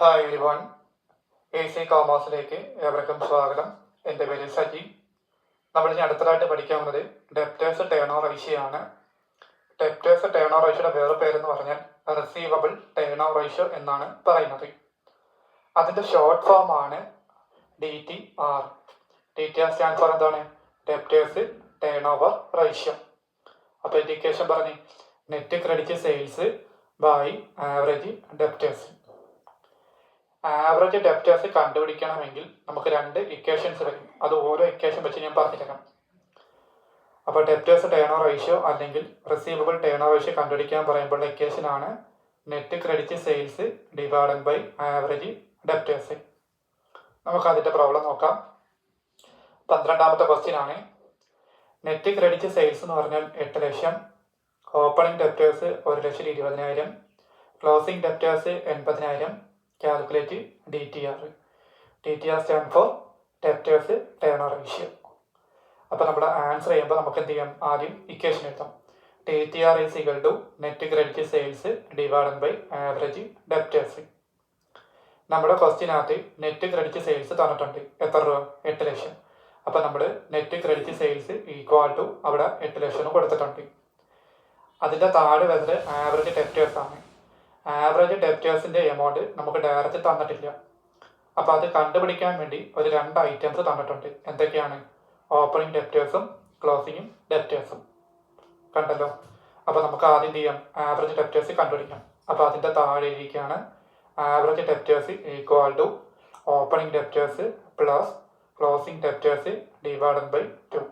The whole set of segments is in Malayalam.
ഹായ് എവരിവൺ, AC കോമേഴ്സിലേക്ക് ഏവർക്കും സ്വാഗതം. എൻ്റെ പേര് സജി. നമ്മളിനി അടുത്തതായിട്ട് പഠിക്കാൻ വന്നത് ഡെപ്റ്റേഴ്സ് ടേൺ ഓവർ റേഷ്യോ ആണ്. ഡെപ്റ്റേഴ്സ് ടേൺ ഓവർ റേഷ്യോയുടെ വേറെ പേരെന്ന് പറഞ്ഞാൽ റിസീവബിൾ ടേൺ ഓവർ റേഷ്യോ എന്നാണ് പറയുന്നത്. അതിൻ്റെ ഷോർട്ട് ഫോം ആണ് DTR. DTR സ്റ്റാൻഡ് ഫോർ എന്താണ്? Debtors turnover ratio. അപ്പോൾ ഇൻഡിക്കേഷൻ പറഞ്ഞ് net credit sales by average debtors. Average debtors കണ്ടുപിടിക്കണമെങ്കിൽ നമുക്ക് രണ്ട് ഇക്വേഷൻസ് വരും. അത് ഓരോ ഇക്വേഷൻ വെച്ച് ഞാൻ പറഞ്ഞുതരാം. അപ്പോൾ ഡെപ്റ്റേഴ്സ് ടേൺ ഓവർ റേഷ്യോ അല്ലെങ്കിൽ റിസീവബിൾ ടേൺ ഓവർ റേഷ്യോ കണ്ടുപിടിക്കാൻ പറയുമ്പോൾ ഇക്വേഷൻ ആണ് net credit sales divided by average debtors. നമുക്ക് അതിൻ്റെ പ്രോബ്ലം നോക്കാം. 12ാമത്തെ ക്വസ്റ്റ്യൻ ആണ്. നെറ്റ് ക്രെഡിറ്റ് സെയിൽസ് എന്ന് പറഞ്ഞാൽ 8 ലക്ഷം, opening debtors 1,20,000, closing debtors 80,000. Calculate DTR. DTR stand for debtors turnover ratio. അപ്പോൾ നമ്മൾ ആൻസർ ചെയ്യുമ്പോൾ നമുക്ക് എന്ത് ചെയ്യാം? ആദ്യം ഇക്വേഷൻ എഴുതാം. DTR is equal to net credit sales divided by average debtors. നമ്മുടെ ക്വസ്റ്റ്യനകത്ത് നെറ്റ് ക്രെഡിറ്റ് സെയിൽസ് തന്നിട്ടുണ്ട്. എത്ര രൂപ? 8 ലക്ഷം. അപ്പോൾ നമ്മൾ net credit sales equal to അവിടെ 8 ലക്ഷം കൊടുത്തിട്ടുണ്ട്. അതിൻ്റെ താഴെ വരുന്നത് ആവറേജ് ഡെപ്റ്റേഴ്സ് ആണ്. ആവറേജ് ഡെപ്റ്റേഴ്സിൻ്റെ എമൗണ്ട് നമുക്ക് ഡയറക്റ്റ് തന്നിട്ടില്ല. അപ്പോൾ അത് കണ്ടുപിടിക്കാൻ വേണ്ടി ഒരു 2 ഐറ്റംസ് തന്നിട്ടുണ്ട്. എന്തൊക്കെയാണ്? ഓപ്പണിംഗ് ഡെപ്റ്റേഴ്സും ക്ലോസിംഗ് ഡെപ്റ്റേഴ്സും. കണ്ടല്ലോ. അപ്പോൾ നമുക്ക് ആദ്യം ചെയ്യാം ആവറേജ് ഡെപ്റ്റേഴ്സ് കണ്ടുപിടിക്കാം. അപ്പോൾ അതിൻ്റെ താഴെ ഇരിക്കുകയാണ് average debtors equal to opening debtors plus closing debtors divided by 2.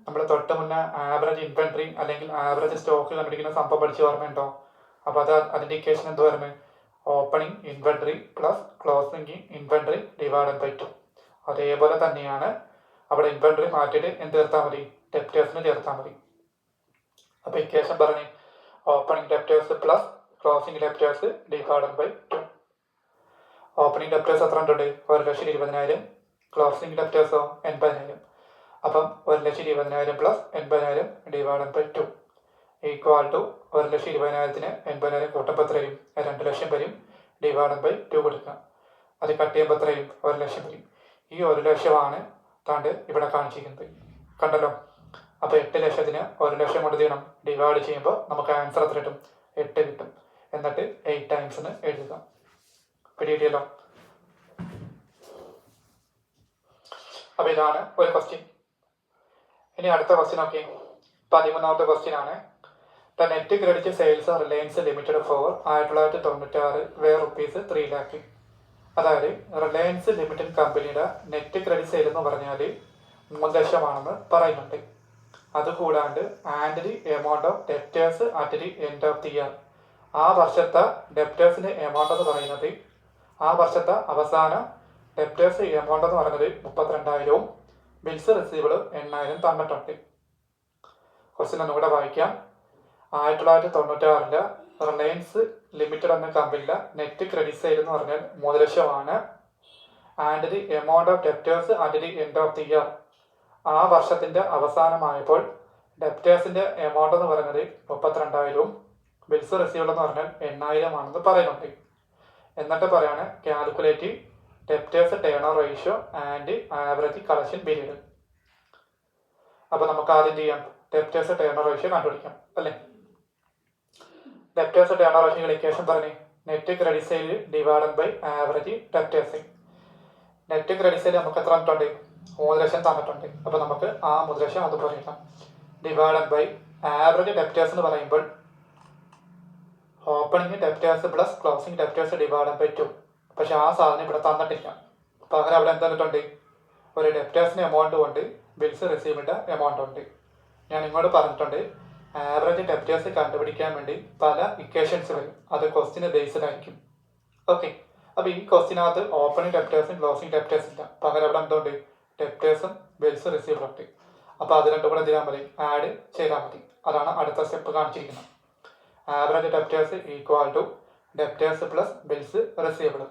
നമ്മൾ തൊട്ട് മുന്നേ ആവറേജ് ഇൻവെൻട്രി അല്ലെങ്കിൽ ആവറേജ് സ്റ്റോക്ക് കണ്ടുപിടിക്കുന്ന സംഭവം പഠിച്ച് ഓർമ്മയുണ്ടോ? അപ്പോൾ അതിൻ്റെ ഇക്വേഷൻ എന്ത് വരുന്നത്? Opening inventory plus closing inventory divided by 2. അതേപോലെ തന്നെയാണ് അവിടെ ഇൻവെൻട്രി മാറ്റിയിട്ട് എന്ത് ചേർത്താൽ മതി? ഡെപ്റ്റേഴ്സിന് ചേർത്താൽ മതി. അപ്പോൾ ഇക്വേഷൻ പറഞ്ഞ് opening debtors plus closing debtors divided by 2. Opening debtors എത്ര ഉണ്ട്? 1,20,000. ക്ലോസിംഗ് ഡെപ്റ്റേഴ്സോ 80,000. അപ്പം 1,20,000 plus 80,000 divided by 2 equal to 1,20,000-ന് 80,000 കൂട്ടുമ്പോൾ എത്ര വരും? 2 ലക്ഷം വരും. ഡിവൈഡഡ് ബൈ 2 കൊടുക്കുക. അത് കട്ട് ചെയ്യുമ്പോൾ എത്ര വരും? 1 ലക്ഷം വരും. ഈ 1 ലക്ഷമാണ് താണ്ട് ഇവിടെ കാണിച്ചിരിക്കുന്നത്. കണ്ടല്ലോ. അപ്പോൾ 8 ലക്ഷത്തിന് 1 ലക്ഷം കൊണ്ട് ചെയ്യണം ഡിവൈഡ് ചെയ്യുമ്പോൾ നമുക്ക് ആൻസർ എത്ര കിട്ടും? 8 കിട്ടും. എന്നിട്ട് 8 ടൈംസ് എഴുതുക. പിടികിട്ടിയല്ലോ. അപ്പോൾ ഇതാണ് ഒരു ക്വസ്റ്റ്യൻ. ഇനി അടുത്ത ക്വസ്റ്റ്യൻ നോക്കി. 13ാമത്തെ ക്വസ്റ്റ്യൻ ആണ്. The net credit sales Reliance Limited for 1996 were rupees 3 lakh. അതായത് റിലയൻസ് ലിമിറ്റഡ് കമ്പനിയുടെ നെറ്റ് ക്രെഡിറ്റ് സെയിൽ എന്ന് പറഞ്ഞാൽ 3 ലക്ഷമാണെന്ന് പറയുന്നുണ്ട്. അതുകൂടാണ്ട് and amount of debtors at the end of the year. ആ വർഷത്തെ ഡെപ്റ്റേഴ്സിൻ്റെ എമൗണ്ട് എന്ന് പറയുന്നത്, ആ വർഷത്തെ അവസാന ഡെപ്റ്റേഴ്സ് എമൗണ്ട് എന്ന് പറയുന്നത് 32,000-ഉം ബിൽസ് റിസീവബിൾ 8,000 തന്നിട്ടുണ്ട്. ക്വസ്റ്റ്യൻ ഒന്നുകൂടെ വായിക്കാം. 1996 റിലയൻസ് ലിമിറ്റഡ് എന്ന കമ്പനിയിലെ നെറ്റ് ക്രെഡിറ്റ് സെയിൽ എന്ന് പറഞ്ഞാൽ 3 ലക്ഷമാണ്. And the amount of debtors at the end of the year. ആ വർഷത്തിൻ്റെ അവസാനമായപ്പോൾ ഡെപ്റ്റേഴ്സിൻ്റെ എമൗണ്ട് എന്ന് പറയുന്നത് 32,000-ഉം ബിൽസ് റിസീവബിൾ എന്ന് പറഞ്ഞാൽ 8,000 ആണെന്ന് പറയുന്നുണ്ട്. എന്നിട്ട് പറയാണ് calculate debtors turnover ratio and average collection period. അപ്പോൾ നമുക്ക് ആദ്യം ചെയ്യാം ഡെപ്റ്റേഴ്സ് ടേൺ ഓവർ റേഷ്യോ കണ്ടുപിടിക്കാം അല്ലേ. Debtors turnover ratio equation പറഞ്ഞ് net credit sale divided by average debtors. Net credit sale നമുക്ക് എത്ര തന്നിട്ടുണ്ട്? 3 ലക്ഷം തന്നിട്ടുണ്ട്. അപ്പോൾ നമുക്ക് ആ 3 ലക്ഷം അതുപോലെ ഇടാം. ഡിവൈഡഡ് ബൈ ആവറേജ് ഡെപ്റ്റേഴ്സ് എന്ന് പറയുമ്പോൾ opening debtors plus closing debtors divided by 2. പക്ഷെ ആ സാധനം ഇവിടെ തന്നിട്ടില്ല. പകരം അവിടെ എന്ത് തന്നിട്ടുണ്ട്? ഒരു ഡെപ്റ്റേഴ്സിൻ്റെ എമൗണ്ട് ഉണ്ട്, ബിൽസ് റിസീവിൻ്റെ എമൗണ്ട് ഉണ്ട്. ഞാൻ ഇങ്ങോട്ട് പറഞ്ഞിട്ടുണ്ട് ആവറേജ് ഡെപ്റ്റേഴ്സ് കണ്ടുപിടിക്കാൻ വേണ്ടി പല ഇക്വേഷൻസ് വരും. അത് ക്വസ്റ്റിന് ബേസ്ഡ് ആയിരിക്കും. ഓക്കെ. അപ്പോൾ ഈ ക്വസ്റ്റിനകത്ത് ഓപ്പണിംഗ് ഡെപ്റ്റേഴ്സും ക്ലോസിംഗ് ഡെപ്റ്റേഴ്സും ഇല്ല. പകരം അവിടെ എന്തുകൊണ്ട്? ഡെപ്റ്റേഴ്സും ബിൽസ് റിസീവബിളും ഉണ്ട്. അപ്പോൾ അത് രണ്ടും കൂടെ ചെയ്താൽ മതി, ആഡ് ചെയ്താൽ മതി. അതാണ് അടുത്ത സ്റ്റെപ്പ് കാണിച്ചിരിക്കുന്നത്. Average debtors equal to debtors plus bills receivable.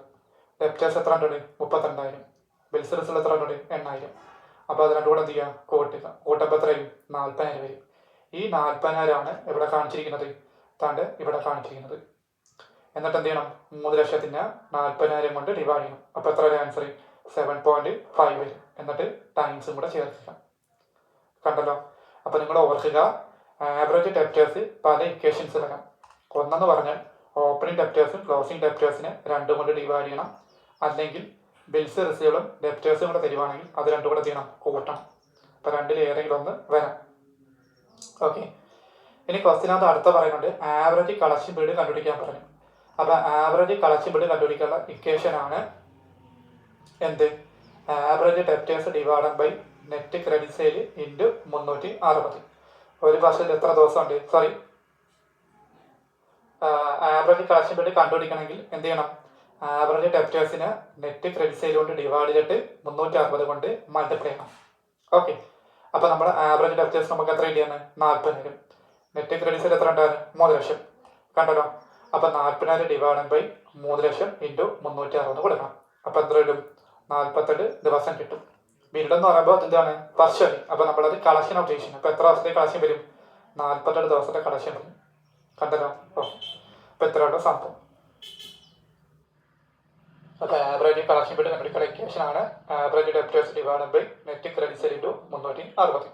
Debtors എത്ര ഉണ്ട്? 32,000. ബിൽസ് റിസീവബിൾ എത്ര ഉണ്ട്? 8,000. അപ്പോൾ അത് രണ്ടും കൂടെ എന്ത് ചെയ്യുക? കൂട്ടുക. കൂട്ടുമ്പോൾ എത്രയും? 40,000 വരും. ഈ 40,000 ആണ് ഇവിടെ കാണിച്ചിരിക്കുന്നത്. താണ്ട് ഇവിടെ കാണിച്ചിരിക്കുന്നത്. എന്നിട്ട് എന്ത് ചെയ്യണം 3,40,000 കൊണ്ട് ഡിവൈഡ് ചെയ്യണം. അപ്പോൾ എത്ര വരും ആൻസർ? 7.5 വരും. എന്നിട്ട് ടൈംസും കൂടെ ചേർക്കുക. കണ്ടല്ലോ. അപ്പോൾ നിങ്ങൾ ഓർക്കുക, ആവറേജ് ഡെപ്റ്റേഴ്സ് പല ഇക്വേഷൻസ് വരാം. ഒന്നെന്ന് പറഞ്ഞാൽ ഓപ്പണിംഗ് ഡെപ്റ്റേഴ്സും ക്ലോസിംഗ് ഡെപ്റ്റേഴ്സിനെ 2 കൊണ്ട് ഡിവൈഡ് ചെയ്യണം. അല്ലെങ്കിൽ ബിൽസ് റിസീവറും ഡെപ്റ്റേഴ്സും കൂടെ തരുവാണെങ്കിൽ അത് രണ്ടും കൂടെ ചെയ്യണം, കൂട്ടണം. അപ്പോൾ രണ്ടിൽ ഏതെങ്കിലും ഒന്ന് വരാം. ഓക്കെ. ഇനി ക്വസ്റ്റിനകത്ത് അടുത്ത പറയുന്നുണ്ട് ആവറേജ് കളക്ഷൻ പീരീഡ് കണ്ടുപിടിക്കാൻ പറഞ്ഞു. അപ്പോൾ ആവറേജ് കളക്ഷൻ പീരീഡ് കണ്ടുപിടിക്കാനുള്ള ഇക്വേഷനാണ് എന്ത്? Average debtors divided by net credit sale into 360. ഒരു വർഷത്തിൽ എത്ര ദിവസമുണ്ട്? സോറി, ആവറേജ് കളക്ഷൻ പീരീഡ് കണ്ടുപിടിക്കണമെങ്കിൽ എന്ത് ചെയ്യണം? ആവറേജ് ഡെപ്റ്റേഴ്സിന് നെറ്റ് ക്രെഡിറ്റ് സെയിൽ കൊണ്ട് ഡിവൈഡ് ചെയ്തിട്ട് 360 കൊണ്ട് മൾട്ടിപ്ലൈ ചെയ്യണം. ഓക്കെ. അപ്പോൾ നമ്മുടെ ആവറേജ് ഡെപ്റ്റേഴ്സ് നമുക്ക് എത്ര കിട്ടിയാണ്? 40,000. നെറ്റ് ക്രെഡിറ്റ് സെയിൽ എത്ര ഉണ്ടായിരുന്നു? 3 ലക്ഷം. കണ്ടല്ലോ. അപ്പോൾ 40,000 ഡിവൈഡ് ബൈ 3 ലക്ഷം ഇൻറ്റു 360 കൊടുക്കണം. അപ്പോൾ എത്ര വരും? 48 ദിവസം കിട്ടും. പീരീഡ് എന്ന് പറയുമ്പോൾ എന്താണ്? വർഷം. അപ്പോൾ നമ്മളത് കളക്ഷൻ ഓഫ് ഉദ്ദേശിക്കുന്നത്. അപ്പോൾ എത്ര ദിവസത്തെ കളക്ഷൻ വരും? 48 ദിവസത്തെ കളക്ഷൻ വരും. കണ്ടല്ലോ. അപ്പോൾ എത്രയുള്ള സംഭവം. അപ്പോൾ ആവറേജ് കളക്ഷൻ പീരീഡ് കണ്ടുപിടിക്കുന്ന ഇക്വേഷനാണ് average debtors divide by net credit sale into 360.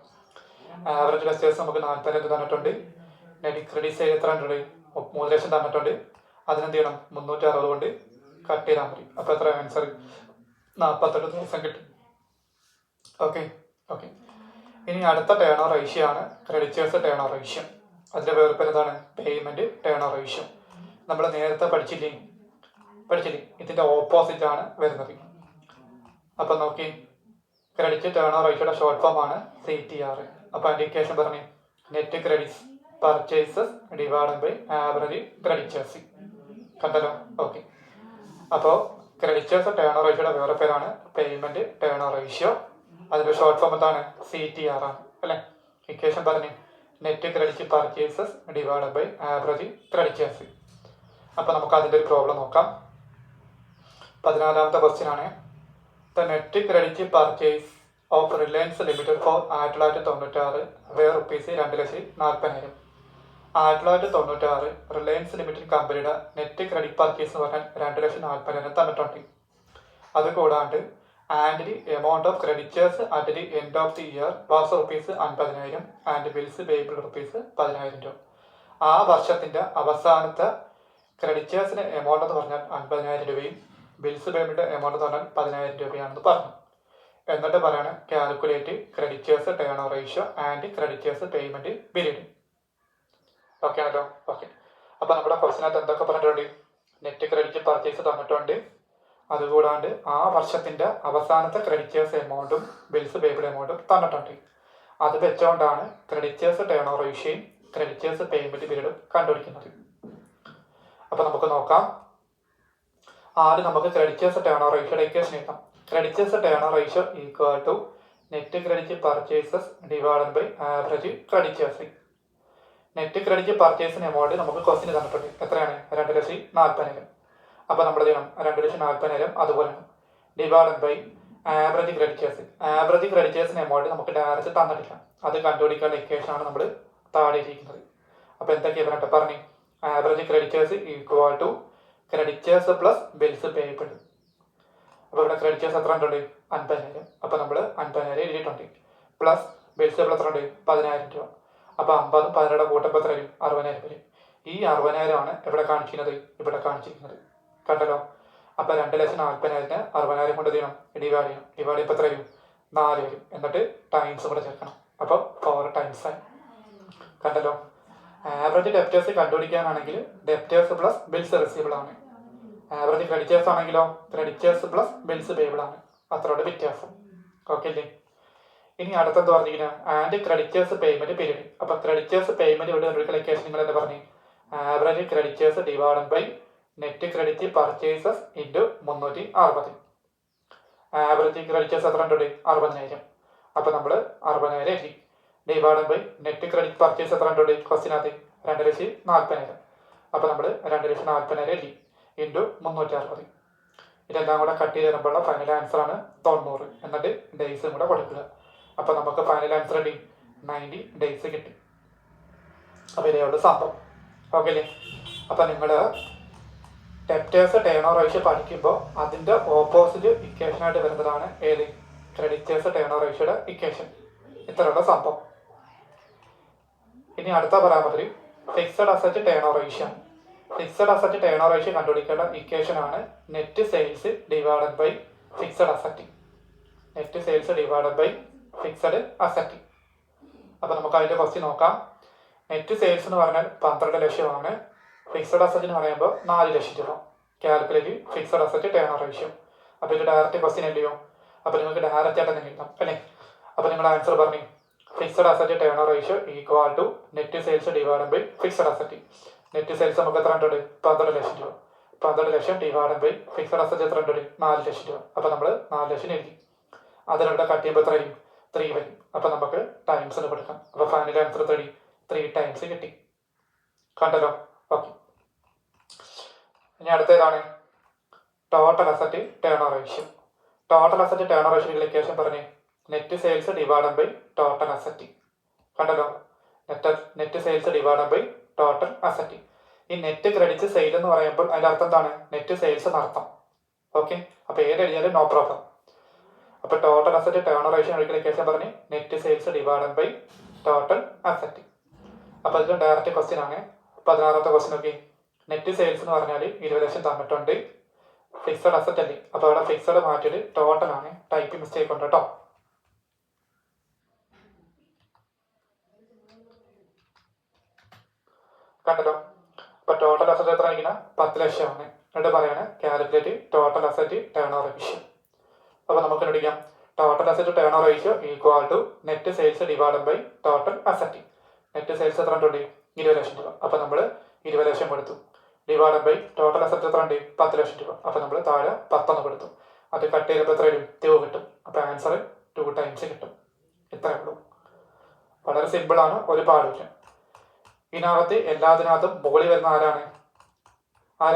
Average debtors നമുക്ക് 40,000 തന്നിട്ടുണ്ട്. നെറ്റ് ക്രെഡിറ്റ് സെയിൽ എത്ര ഉണ്ട്? 3 ലക്ഷം തന്നിട്ടുണ്ട്. അതിനെന്ത് ചെയ്യണം? 360 കൊണ്ട് കട്ട് ചെയ്താൽ മതി. അപ്പോൾ എത്ര ആൻസർ? 48 ദിവസം കിട്ടും. ഓക്കെ. ഇനി അടുത്ത ടേൺ ഓവർ റേഷ്യോ ആണ് ക്രെഡിറ്റേഴ്സ് ടേൺ ഓവർ റേഷ്യോ. അതിൻ്റെ വേർപേര് എന്താണ്? Payment turnover ratio. നമ്മൾ നേരത്തെ പഠിച്ചില്ലേ? ഇതിൻ്റെ ഓപ്പോസിറ്റ് ആണ് വരുന്നത്. അപ്പം നോക്കി, ക്രെഡിറ്റ് ടേൺ ഓവർ റേഷ്യോയുടെ ഷോർട്ട് ഫോം ആണ് CTR. അപ്പോൾ അതിൻ്റെ ഇക്വേഷൻ പറഞ്ഞു net credits purchases divided by average creditors. കണ്ടല്ലോ. ഓക്കെ. അപ്പോൾ ക്രെഡിറ്റേഴ്സ് ടേൺ ഓവർ റേഷ്യോയുടെ വേറെ പേരാണ് പേയ്മെൻറ്റ് ടേൺ ഓവർ റേഷ്യോ. അതിൻ്റെ ഷോർട്ട് ഫോം എന്താണ്? CTR ആണ് അല്ലേ? ഇക്വേഷൻ പറഞ്ഞു net credit purchases divided by average creditors. അപ്പോൾ നമുക്ക് അതിൻ്റെ ഒരു പ്രോബ്ലം നോക്കാം. 14ാമത്തെ ക്വസ്റ്റ്യൻ ആണ്. The net credit purchase of Reliance limited for 1996 were rupees 2,40,000. 1996 Reliance limited കമ്പനിയുടെ നെറ്റ് ക്രെഡിറ്റ് പർച്ചേസ് എന്ന് പറഞ്ഞാൽ 2,40,000 തന്നിട്ടുണ്ട്. അതുകൂടാണ്ട് and the amount of creditors at the end of the year was rupees 50,000 and bills payable rupees 10,000 രൂപ. ആ വർഷത്തിൻ്റെ അവസാനത്തെ ക്രെഡിറ്റേഴ്സിന് എമൗണ്ട് എന്ന് പറഞ്ഞാൽ 50,000 രൂപയും ബിൽസ് പേയ്മെൻറ്റ് എമൗണ്ട് എന്ന് പറഞ്ഞാൽ 10,000 രൂപയാണെന്ന് പറഞ്ഞു. എന്നിട്ട് പറയാണ് calculate creditors turnover ratio and creditors payment period. Okay ആണല്ലോ. ഓക്കെ. അപ്പോൾ നമ്മുടെ ക്വസ്റ്റിനകത്ത് എന്തൊക്കെ പറഞ്ഞിട്ടുണ്ട്? നെറ്റ് ക്രെഡിറ്റ് പർച്ചേസ് തന്നിട്ടുണ്ട്. അതുകൂടാണ്ട് ആ വർഷത്തിൻ്റെ അവസാനത്തെ ക്രെഡിറ്റേഴ്സ് എമൗണ്ടും ബിൽസ് പേയ്ബിൾ എമൗണ്ടും തന്നിട്ടുണ്ട്. അത് വെച്ചുകൊണ്ടാണ് ക്രെഡിറ്റേഴ്സ് ടേൺ ഓവർ റേഷ്യോയും ക്രെഡിറ്റേഴ്സ് പേയ്മെൻറ്റ് പീരീഡും കണ്ടുപിടിക്കുന്നത്. അപ്പോൾ നമുക്ക് നോക്കാം. ആദ്യം നമുക്ക് ക്രെഡിറ്റേഴ്സ് ടേൺ ഓവർ റേഷ്യോയുടെ ഇക്വേഷൻ എഴുതാം. Creditors turnover ratio equal to net credit purchases divided by average creditors. Net credit പർച്ചേസിന് എമൗണ്ട് നമുക്ക് ക്വസ്റ്റിന് തന്നിട്ടുണ്ട്. എത്രയാണ്? 2,40,000. അപ്പോൾ നമ്മൾ ചെയ്യണം 2,40,000 അതുപോലെ divided by average creditors. Average ക്രെഡിറ്റേഴ്സിന് എമൗണ്ട് നമുക്ക് ഡയറക്റ്റ് തന്നിട്ടില്ല. അത് കണ്ടുപിടിക്കാനുള്ള ഇക്വേഷനാണ് നമ്മൾ താഴെ ഇരിക്കുന്നത്. അപ്പോൾ എന്തൊക്കെയാണ് പറഞ്ഞിട്ട് പറഞ്ഞു? Average creditors equal to creditors plus bills payable. അപ്പോൾ ഇവിടെ ക്രെഡിറ്റേഴ്സ് എത്ര ഉണ്ട്? 50,000. അപ്പോൾ നമ്മൾ 50,000 എഴുതിയിട്ടുണ്ട്. പ്ലസ് ബിൽസ് പേയ്ബിൾ എത്ര ഉണ്ട്? 10,000 രൂപ. അപ്പോൾ 50ഉം 10 കൂട്ടുമ്പോൾ എത്ര വരും? 60,000 വരും. ഈ 60,000 ആണ് ഇവിടെ കാണിക്കുന്നത്, ഇവിടെ കാണിച്ചിരിക്കുന്നത്. കണ്ടല്ലോ. അപ്പോൾ 2,40,000 60,000 കൊണ്ട് ചെയ്യണം ഡിവൈഡ് ചെയ്യണം. ഡിവൈഡ് ചെയ്യുമ്പോൾ എത്ര വരും? 4 വരും. എന്നിട്ട് ടൈംസ് കൂടെ ചേർക്കണം. അപ്പോൾ 4 ടൈംസ് ആയി. കണ്ടല്ലോ. ആവറേജ് ഡെപ്റ്റേഴ്സ് കണ്ടുപിടിക്കാനാണെങ്കിൽ ഡെപ്റ്റേഴ്സ് പ്ലസ് ബിൽസ് റിസീവബിൾ ആണ്. ആവറേജ് ക്രെഡിറ്റേഴ്സ് ആണെങ്കിലോ ക്രെഡിറ്റേഴ്സ് പ്ലസ് ബിൽസ് പേയബിൾ ആണ്. അത്രയോട് വ്യത്യാസം. ഓക്കെ അല്ലേ? ഇനി അടുത്തെന്ന് പറഞ്ഞിരിക്കുന്നത് ആൻഡ് ക്രെഡിറ്റേഴ്സ് പേയ്മെൻറ്റ് പീരീഡ്. അപ്പോൾ ക്രെഡിറ്റേഴ്സ് പേയ്മെൻറ്റ് ഇവിടെ കണ്ടുപിടിക്കുന്ന ഇക്വേഷൻ നിങ്ങൾ എന്താ പറഞ്ഞു? Average creditors divided by net credit purchases into 360. Average creditors എത്ര ഉണ്ട്? 60,000. അപ്പോൾ നമ്മൾ 60,000 എഴുതി. Divided by net credit purchase എത്ര ഉണ്ട്? ക്വസ്റ്റിനകത്ത് 2,40,000. അപ്പോൾ നമ്മൾ 2,40,000 എഴുതി ഇൻറ്റു 360. ഇതെല്ലാം കൂടെ കട്ട് ചെയ്ത് തരുമ്പോഴുള്ള ഫൈനൽ ആൻസർ ആണ് 90. എന്നിട്ട് ഡേയ്സും കൂടെ കൊടുക്കുക. അപ്പോൾ നമുക്ക് ഫൈനൽ ആൻസർ കിട്ടി 90 ഡേയ്സ് കിട്ടി. അപ്പോൾ ഇതേയുള്ള സംഭവം. ഓക്കെ അല്ലേ? അപ്പോൾ നിങ്ങൾ ഡെപ്റ്റേഴ്സ് ടേൺ ഓവർ റേഷ്യോ പഠിക്കുമ്പോൾ അതിൻ്റെ ഓപ്പോസിറ്റ് ഇക്വേഷനായിട്ട് വരുന്നതാണ് ഏത്? ക്രെഡിറ്റേഴ്സ് ടേൺ ഓവർ റേഷ്യോയുടെ ഇക്വേഷൻ. ഇത്രയുള്ള സംഭവം. ഇനി അടുത്ത parameter fixed asset turnover ratio. Fixed asset turnover ratio കണ്ടുപിടിക്കേണ്ട ഇക്വേഷൻ ആണ് net sales divided by fixed asset. Net sales divided by fixed asset. അപ്പോൾ നമുക്ക് അതിൻ്റെ ക്വസ്റ്റ്യൻ നോക്കാം. നെറ്റ് സെയിൽസ് എന്ന് പറഞ്ഞാൽ 12 ലക്ഷമാണ്. ഫിക്സഡ് അസറ്റ് എന്ന് പറയുമ്പോൾ 4 ലക്ഷം രൂപ. Calculate fixed asset turnover ratio. അപ്പോൾ ഇത് ഡയറക്റ്റ് ക്വസ്റ്റ്യൻ അല്ലയോ? അപ്പോൾ നിങ്ങൾക്ക് ഡയറക്റ്റ് ആയിട്ട് തന്നെ കിട്ടാം അല്ലേ? അപ്പോൾ നിങ്ങൾ ആൻസർ പറഞ്ഞു fixed asset turnover ratio equal to net sales divided by fixed asset. Net sales നമുക്ക് എത്ര ഉണ്ട്? 12 ലക്ഷം രൂപ. 12 lakh divided by fixed asset എത്ര ഉണ്ട്? 4 ലക്ഷം രൂപ. അപ്പോൾ നമ്മൾ 4 ലക്ഷം എഴുതി. അതിലൂടെ കട്ട് ചെയ്യുമ്പോൾ എത്ര വരും? 3 വരും. അപ്പോൾ നമുക്ക് ടൈംസിന് കൊടുക്കാം. അപ്പോൾ ഫൈനൽ ആൻസർ 3 ടൈംസ് കിട്ടി. കണ്ടല്ലോ? ഓക്കെ. ഇനി അടുത്തതാണ് total asset turnover ratio. Total asset turnover ratio equation പറഞ്ഞേ net sales divided by total asset. കണ്ടല്ലോ? Net sales divided by total asset. ഈ നെറ്റ് ക്രെഡിറ്റ് സെയിൽ എന്ന് പറയുമ്പോൾ അതിൻ്റെ അർത്ഥം എന്താണ്? നെറ്റ് സെയിൽസ് എന്നർത്ഥം. ഓക്കെ. അപ്പോൾ ഏത് എഴുതിയാലും നോ പ്രോബ്ലം. അപ്പോൾ total asset turnover ratio equation പറഞ്ഞ് net sales divided by total asset. അപ്പോൾ ഇത് ഡയറക്റ്റ് ക്വസ്റ്റ്യൻ ആണ്. 16ാമത്തെ ക്വസ്റ്റ്യൻ നോക്കി. നെറ്റ് സെയിൽസ് എന്ന് പറഞ്ഞാൽ 20 ലക്ഷം തന്നിട്ടുണ്ട്. ഫിക്സഡ് അസറ്റ് അല്ലേ? അപ്പോൾ അവിടെ ഫിക്സഡ് മാറ്റിയിട്ട് ടോട്ടൽ ആണ്. ടൈപ്പ് മിസ്റ്റേക്ക് ഉണ്ട് കേട്ടോ. കണ്ടല്ലോ? അപ്പോൾ ടോട്ടൽ അസറ്റ് എത്ര ആയിരിക്കണം? 10 ലക്ഷമാണ്. എന്നിട്ട് പറയാണ് calculate total asset turnover ratio. അപ്പോൾ നമുക്ക് കണ്ടുപിടിക്കാം total asset turnover ratio equal to net sales divided by total asset. Net sales എത്ര ഉണ്ട്? 20 ലക്ഷം രൂപ. അപ്പോൾ നമ്മൾ 20 ലക്ഷം എടുത്തു. ഡിവൈഡഡ് ബൈ ടോട്ടൽ അസറ്റ് എത്ര ഉണ്ട്? 10 ലക്ഷം രൂപ. അപ്പോൾ നമ്മൾ താഴെ 10 കൊടുത്തു. അത് കട്ട് ചെയ്തപ്പോൾ എത്ര വരും? 2 കിട്ടും. അപ്പോൾ ആൻസർ 2 ടൈംസ് കിട്ടും. ഇത്രയേ ഉള്ളൂ. വളരെ സിമ്പിളാണ്, ഒരു പാടില്ല. ഇതിനകത്ത് എല്ലാത്തിനകത്തും മുകളിൽ വരുന്ന ആരാ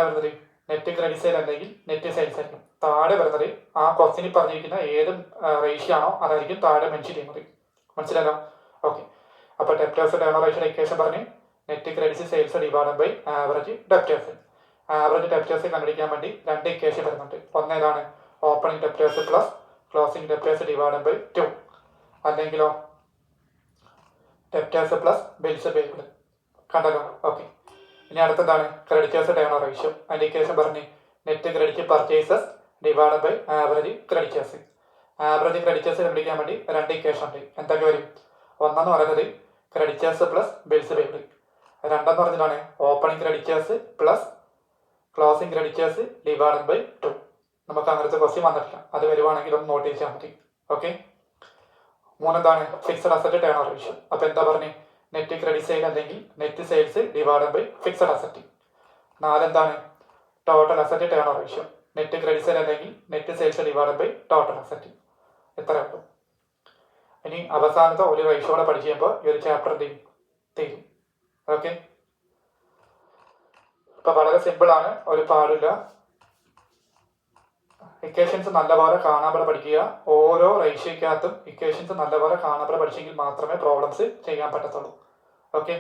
വരുന്നത്? നെറ്റ് ക്രെഡിറ്റ് സെയിൽ അല്ലെങ്കിൽ നെറ്റ് സെയിൽസ് ആയിരിക്കും. താഴെ വരുന്നത് ആ ക്വസ്റ്റ്യനിൽ പറഞ്ഞിരിക്കുന്ന ഏത് റേഷ്യോ ആണോ അതായിരിക്കും താഴെ മെൻഷൻ ചെയ്യുന്നത്. മനസ്സിലായോ? ഓക്കെ. അപ്പോൾ debtors turnover ratio equation പറഞ്ഞ് net credit sales divided by average debtors. Average debtors കണ്ടുപിടിക്കാൻ വേണ്ടി 2 ഇക്വേഷൻ വരുന്നുണ്ട്. ഒന്നേതാണ്? Opening debtors plus closing debtors divided by 2. അല്ലെങ്കിലോ ഡെപ്റ്റേഴ്സ് പ്ലസ് ബിൽസ് പേയ്ഡ്. കണ്ടല്ലോ? ഓക്കെ. ഇനി അടുത്തതാണ് ക്രെഡിറ്റേഴ്സ് ടേൺ ഓവർ റേഷ്യോ. അതിൻ്റെ ഇക്വേഷൻ പറഞ്ഞ് net credit purchases divided by average creditors. Average creditors കണ്ടുപിടിക്കാൻ വേണ്ടി 2 ഇക്വേഷൻ ഉണ്ട്. എന്തൊക്കെ വരും? ഒന്നെന്ന് പറയുന്നത് ക്രെഡിറ്റേഴ്സ് പ്ലസ് ബിൽസ് പേയ്ഡ്. രണ്ടെന്ന് പറഞ്ഞിട്ടാണ് opening creditors plus closing creditors divided by 2. നമുക്ക് അങ്ങനത്തെ ക്വസ്റ്റ്യൻ വന്നിട്ടില്ല. അത് വരുവാണെങ്കിൽ ഒന്ന് നോട്ട് ചെയ്താൽ മതി. Okay. 3 fixed asset turnover ratio. അപ്പോൾ എന്താ പറഞ്ഞേ? നെറ്റ് ക്രെഡിറ്റ് സെയിൽ അല്ലെങ്കിൽ net sales divided by fixed asset. 4 total asset turnover ratio. Net credit sale അല്ലെങ്കിൽ net sales divided by total asset. ഇത്ര ഉള്ളൂ. ഇനി അവസാനത്തെ ഒരു റേഷ്യോടെ പഠിച്ചു കഴിയുമ്പോൾ ഈ ഒരു ചാപ്റ്റർ തീരും. ഓക്കെ. അപ്പോൾ വളരെ സിമ്പിളാണ്, ഒരു പാടില്ല. ഇക്വേഷൻസ് നല്ലപോലെ കാണാതെ പഠിക്കുക. ഓരോ റേഷ്യോയ്ക്കകത്തും ഇക്വേഷൻസ് നല്ലപോലെ കാണാതെ പഠിച്ചെങ്കിൽ മാത്രമേ പ്രോബ്ലംസ് ചെയ്യാൻ പറ്റത്തുള്ളൂ. ഓക്കെ.